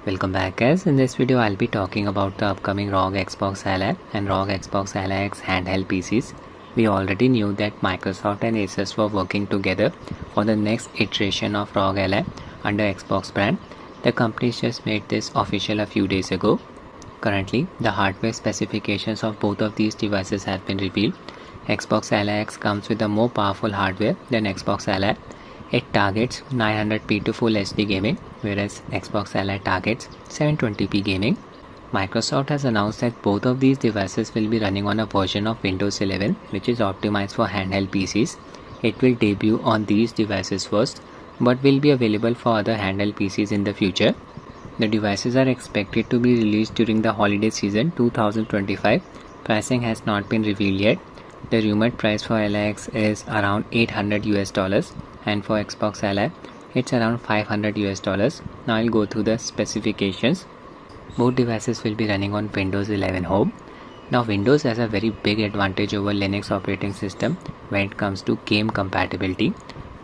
Welcome back guys. In this video I'll be talking about the upcoming ROG Xbox Ally and ROG Xbox Ally X handheld PCs. We already knew that Microsoft and Asus were working together for the next iteration of ROG Ally under Xbox brand. The companies just made this official a few days ago. Currently, the hardware specifications of both of these devices have been revealed. Xbox Ally X comes with a more powerful hardware than Xbox Ally. It targets 900p to Full HD gaming, whereas Xbox Ally targets 720p gaming. Microsoft has announced that both of these devices will be running on a version of Windows 11 which is optimized for handheld PCs. It will debut on these devices first, but will be available for other handheld PCs in the future. The devices are expected to be released during the holiday season 2025. Pricing has not been revealed yet. The rumored price for Ally X is around $800 and for Xbox Ally it's around $500. Now I'll go through the specifications. Both devices will be running on Windows 11 Home. Now Windows has a very big advantage over Linux operating system when it comes to game compatibility.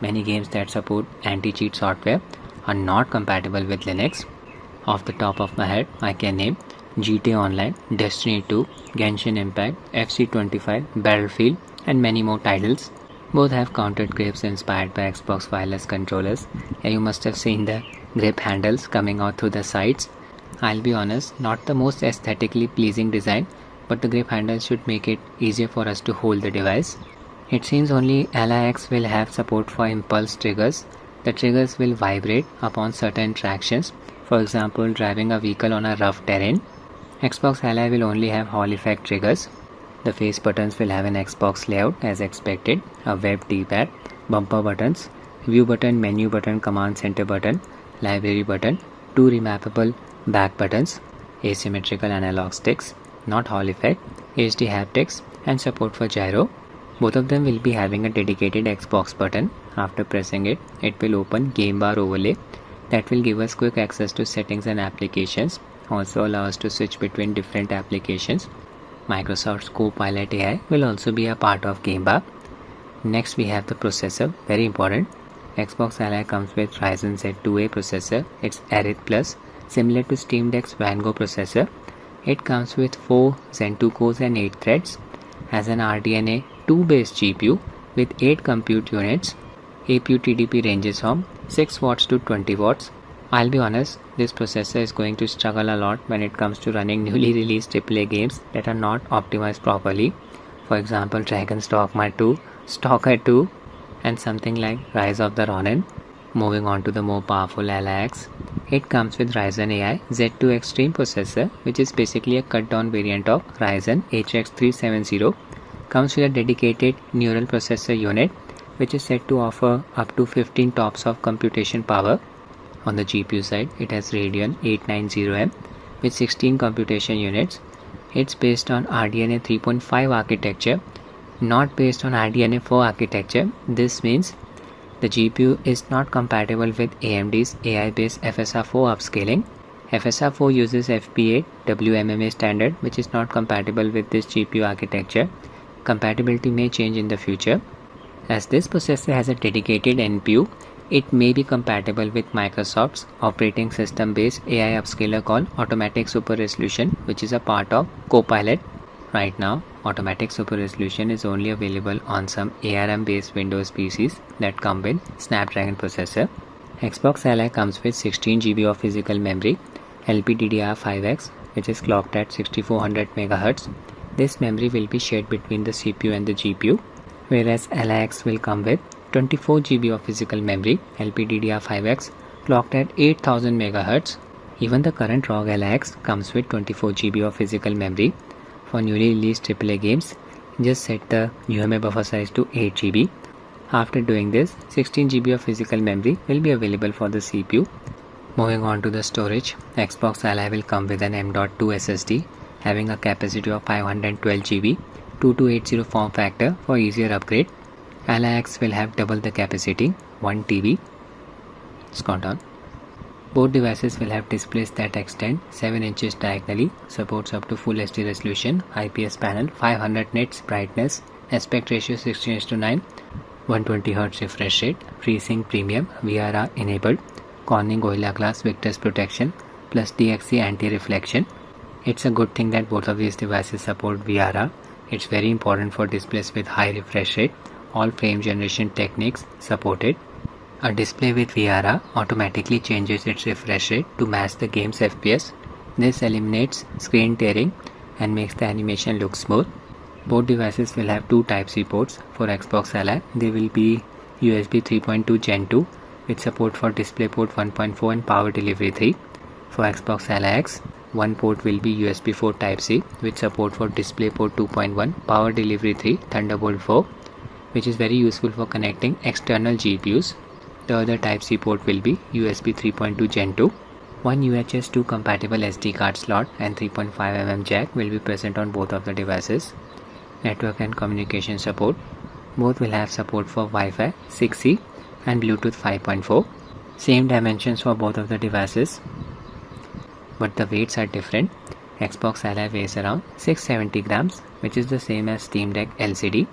Many games that support anti-cheat software are not compatible with Linux. Off the top of my head I can name GTA Online, Destiny 2, Genshin Impact, FC25, Battlefield and many more titles. Both have counted grips inspired by Xbox wireless controllers, and you must have seen the grip handles coming out through the sides. I'll be honest, not the most aesthetically pleasing design, but the grip handles should make it easier for us to hold the device. It seems only Ally X will have support for impulse triggers. The triggers will vibrate upon certain tractions, for example driving a vehicle on a rough terrain. Xbox Ally will only have Hall effect triggers. The face buttons will have an Xbox layout as expected, a web D-pad, bumper buttons, view button, menu button, command center button, library button, two remappable back buttons, asymmetrical analog sticks, not Hall effect, HD haptics and support for gyro. Both of them will be having a dedicated Xbox button. After pressing it, it will open Game Bar overlay that will give us quick access to settings and applications, also allow us to switch between different applications. Microsoft's Copilot AI will also be a part of Gamepass. Next we have the processor, very important. Xbox Ally comes with Ryzen Z2A processor. It's Arid Plus, similar to Steam Deck's Vango processor. It comes with 4 Zen 2 cores and 8 threads. Has an RDNA 2 based GPU with 8 compute units. APU TDP ranges from 6 watts to 20 watts. I'll be honest, this processor is going to struggle a lot when it comes to running newly released AAA games that are not optimized properly. For example, Dragon's Dogma 2, Stalker 2 and something like Rise of the Ronin. Moving on to the more powerful Ally X. It comes with Ryzen AI Z2 Extreme processor, which is basically a cut down variant of Ryzen HX 370. Comes with a dedicated neural processor unit which is said to offer up to 15 TOPS of computation power. On the GPU side, it has Radeon 890M with 16 computation units. It's based on RDNA 3.5 architecture, not based on RDNA 4 architecture. This means the GPU is not compatible with AMD's AI-based FSR 4 upscaling. FSR 4 uses FP8 WMMA standard, which is not compatible with this GPU architecture. Compatibility may change in the future. As this processor has a dedicated NPU, it may be compatible with Microsoft's operating system based AI upscaler called Automatic Super Resolution, which is a part of Copilot. Right now, Automatic Super Resolution is only available on some ARM based Windows PCs that come with Snapdragon processor. Xbox Ally comes with 16GB of physical memory, LPDDR5X, which is clocked at 6400 MHz. This memory will be shared between the CPU and the GPU, whereas Ally X will come with 24GB of physical memory, LPDDR5X, clocked at 8000 MHz. Even the current ROG Ally X comes with 24GB of physical memory. For newly released AAA games, just set the UMA buffer size to 8GB. After doing this, 16GB of physical memory will be available for the CPU. Moving on to the storage, Xbox Ally will come with an M.2 SSD having a capacity of 512GB, 2280 form factor for easier upgrade. Ally X will have double the capacity, 1 TB. Scroll down. Both devices will have displays that extend 7 inches diagonally, supports up to Full HD resolution, IPS panel, 500 nits brightness, aspect ratio 16:9, 120Hz refresh rate, FreeSync Premium, VRR enabled, Corning Gorilla Glass Victus protection, plus DXC anti-reflection. It's a good thing that both of these devices support VRR. It's very important for displays with high refresh rate. All frame generation techniques supported. A display with VRR automatically changes its refresh rate to match the game's FPS. This eliminates screen tearing and makes the animation look smooth. Both devices will have two Type-C ports for Xbox Ally. They will be USB 3.2 Gen 2 with support for DisplayPort 1.4 and Power Delivery 3. For Xbox Ally X, one port will be USB 4 Type-C with support for DisplayPort 2.1, Power Delivery 3, Thunderbolt 4, which is very useful for connecting external GPUs. The other Type-C port will be USB 3.2 Gen 2. One UHS 2 compatible SD card slot and 3.5mm jack will be present on both of the devices. Network and communication support. Both will have support for Wi-Fi 6E and Bluetooth 5.4. Same dimensions for both of the devices, but the weights are different. Xbox Ally weighs around 670 grams, which is the same as Steam Deck LCD,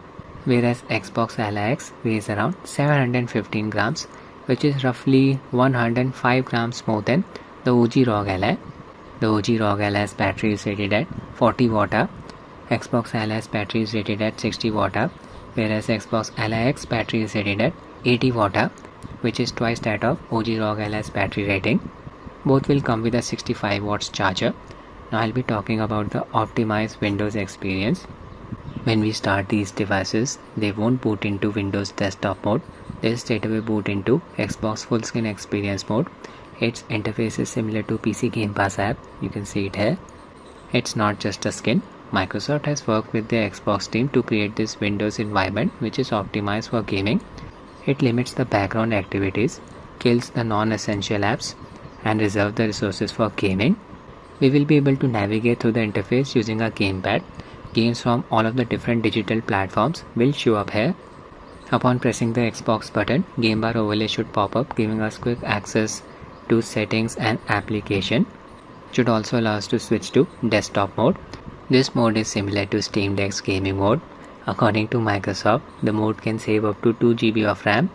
whereas Xbox Ally X weighs around 715 grams, which is roughly 105 grams more than the OG ROG Ally. The OG ROG Ally's battery is rated at 40 Wh. Xbox Ally's battery is rated at 60 Wh, whereas Xbox Ally X battery is rated at 80 Wh, which is twice that of OG ROG Ally's battery rating. Both will come with a 65 watts charger. Now I'll be talking about the optimized Windows experience. When we start these devices, they won't boot into Windows desktop mode. They'll straight away boot into Xbox full screen experience mode. Its interface is similar to PC Gamepass app. You can see it here. It's not just a skin. Microsoft has worked with the Xbox team to create this Windows environment which is optimized for gaming. It limits the background activities, kills the non-essential apps, and reserves the resources for gaming. We will be able to navigate through the interface using a gamepad. Games from all of the different digital platforms will show up here. Upon pressing the Xbox button, game bar overlay should pop up, giving us quick access to settings and application. It should also allow us to switch to desktop mode. This mode is similar to Steam Deck's gaming mode. According to Microsoft, the mode can save up to 2 GB of RAM.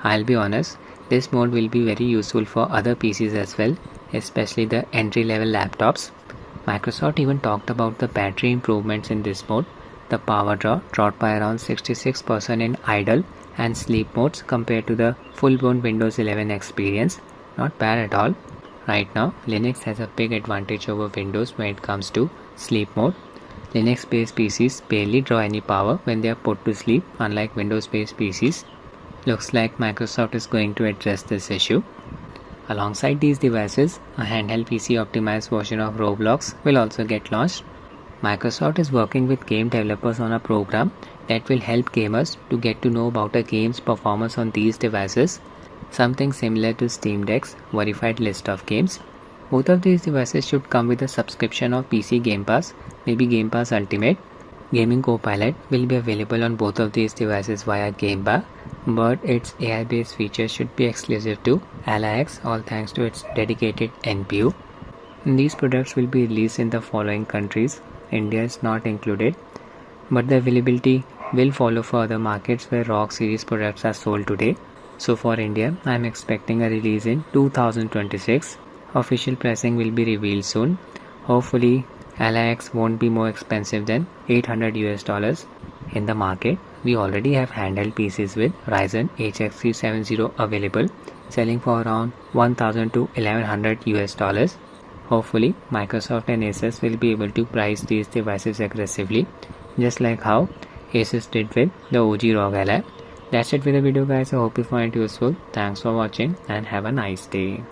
I'll be honest, this mode will be very useful for other PCs as well, especially the entry-level laptops. Microsoft even talked about the battery improvements in this mode. The power draw dropped by around 66% in idle and sleep modes compared to the full-blown Windows 11 experience. Not bad at all. Right now, Linux has a big advantage over Windows when it comes to sleep mode. Linux-based PCs barely draw any power when they are put to sleep, unlike Windows-based PCs. Looks like Microsoft is going to address this issue. Alongside these devices, a handheld PC optimized version of Roblox will also get launched. Microsoft is working with game developers on a program that will help gamers to get to know about a game's performance on these devices, something similar to Steam Deck's verified list of games. Both of these devices should come with a subscription of PC Gamepass, maybe Gamepass Ultimate. Gaming Copilot will be available on both of these devices via Gamepass, but its AI-based features should be exclusive to Ally X, all thanks to its dedicated NPU. These products will be released in the following countries. India is not included, but the availability will follow for other markets where ROG series products are sold today. So for India, I am expecting a release in 2026. Official pricing will be revealed soon. Hopefully, Ally X won't be more expensive than $800 in the market. We already have handheld PCs with Ryzen HX 370 available, selling for around $1,000 to $1,100. Hopefully, Microsoft and Asus will be able to price these devices aggressively, just like how Asus did with the OG ROG Ally. That's it with the video, guys. I hope you find it useful. Thanks for watching and have a nice day.